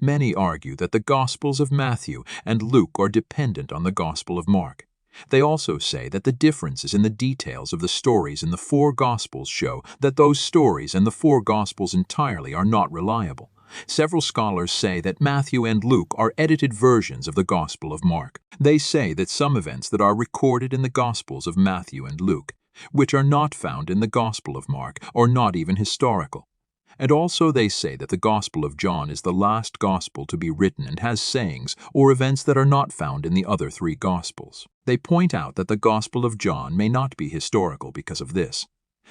Many argue that the Gospels of Matthew and Luke are dependent on the Gospel of Mark. They also say that the differences in the details of the stories in the four Gospels show that those stories and the four Gospels entirely are not reliable. Several scholars say that Matthew and Luke are edited versions of the Gospel of Mark. They say that some events that are recorded in the Gospels of Matthew and Luke, which are not found in the Gospel of Mark, are not even historical. And also they say that the Gospel of John is the last Gospel to be written and has sayings or events that are not found in the other three Gospels. They point out that the Gospel of John may not be historical because of this.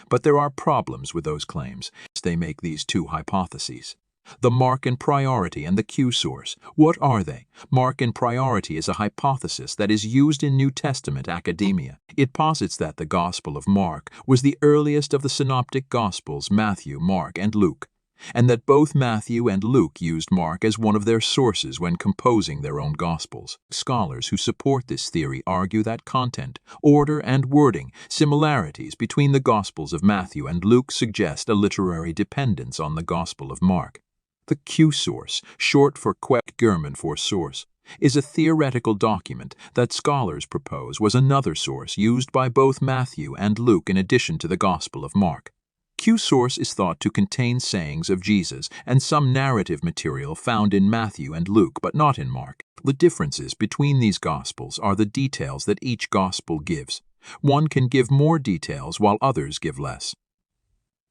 But there are problems with those claims. They make these two hypotheses. The mark and priority and the Q source. What are they? Mark and priority is a hypothesis that is used in New Testament academia. It posits that the Gospel of Mark was the earliest of the synoptic Gospels, Matthew, Mark, and Luke, and that both Matthew and Luke used Mark as one of their sources when composing their own Gospels. Scholars who support this theory argue that content, order, and wording similarities between the Gospels of Matthew and Luke suggest a literary dependence on the Gospel of Mark. The Q source, short for Quek German for source, is a theoretical document that scholars propose was another source used by both Matthew and Luke in addition to the Gospel of Mark. Q source is thought to contain sayings of Jesus and some narrative material found in Matthew and Luke but not in Mark. The differences between these Gospels are the details that each Gospel gives. One can give more details while others give less.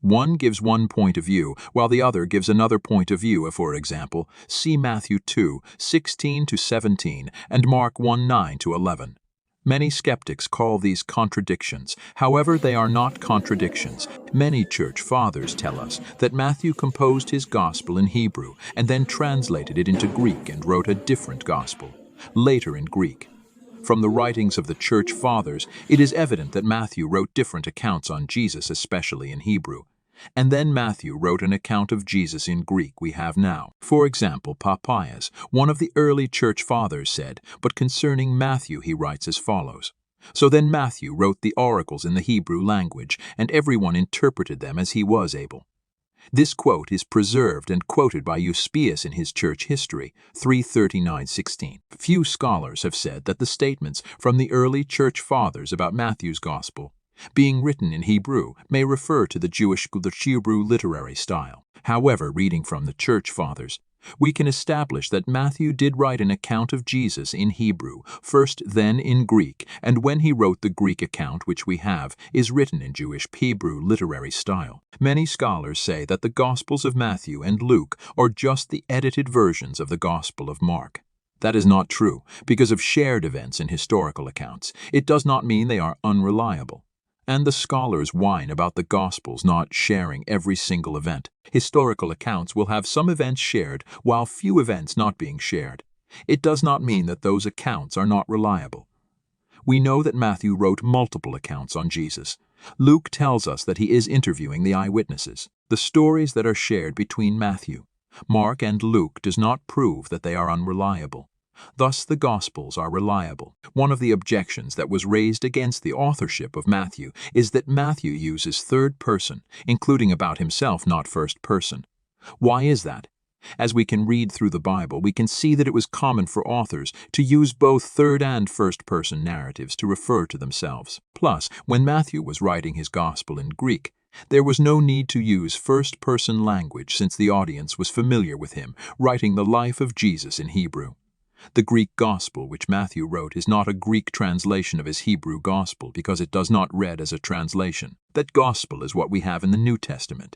One gives one point of view, while the other gives another point of view. For example, see Matthew 2:16-17 and Mark 1:9-11. Many skeptics call these contradictions. However, they are not contradictions. Many church fathers tell us that Matthew composed his gospel in Hebrew and then translated it into Greek and wrote a different gospel, later in Greek. From the writings of the church fathers, it is evident that Matthew wrote different accounts on Jesus, especially in Hebrew. And then Matthew wrote an account of Jesus in Greek we have now. For example, Papias, one of the early church fathers, said, but concerning Matthew he writes as follows. So then Matthew wrote the oracles in the Hebrew language, and everyone interpreted them as he was able. This quote is preserved and quoted by Eusebius in his church history, 339-16. Few scholars have said that the statements from the early church fathers about Matthew's gospel, being written in Hebrew, may refer to the Hebrew literary style. However, reading from the church fathers, we can establish that Matthew did write an account of Jesus in Hebrew, first then in Greek, and when he wrote the Greek account which we have, is written in Jewish Hebrew literary style. Many scholars say that the Gospels of Matthew and Luke are just the edited versions of the Gospel of Mark. That is not true, because of shared events in historical accounts. It does not mean they are unreliable. And the scholars whine about the Gospels not sharing every single event. Historical accounts will have some events shared, while few events not being shared. It does not mean that those accounts are not reliable. We know that Matthew wrote multiple accounts on Jesus. Luke tells us that he is interviewing the eyewitnesses. The stories that are shared between Matthew, Mark, and Luke does not prove that they are unreliable. Thus, the Gospels are reliable. One of the objections that was raised against the authorship of Matthew is that Matthew uses third person, including about himself, not first person. Why is that? As we can read through the Bible, we can see that it was common for authors to use both third and first person narratives to refer to themselves. Plus, when Matthew was writing his Gospel in Greek, there was no need to use first person language since the audience was familiar with him, writing the life of Jesus in Hebrew. The Greek Gospel which Matthew wrote is not a Greek translation of his Hebrew Gospel because it does not read as a translation. That Gospel is what we have in the New Testament.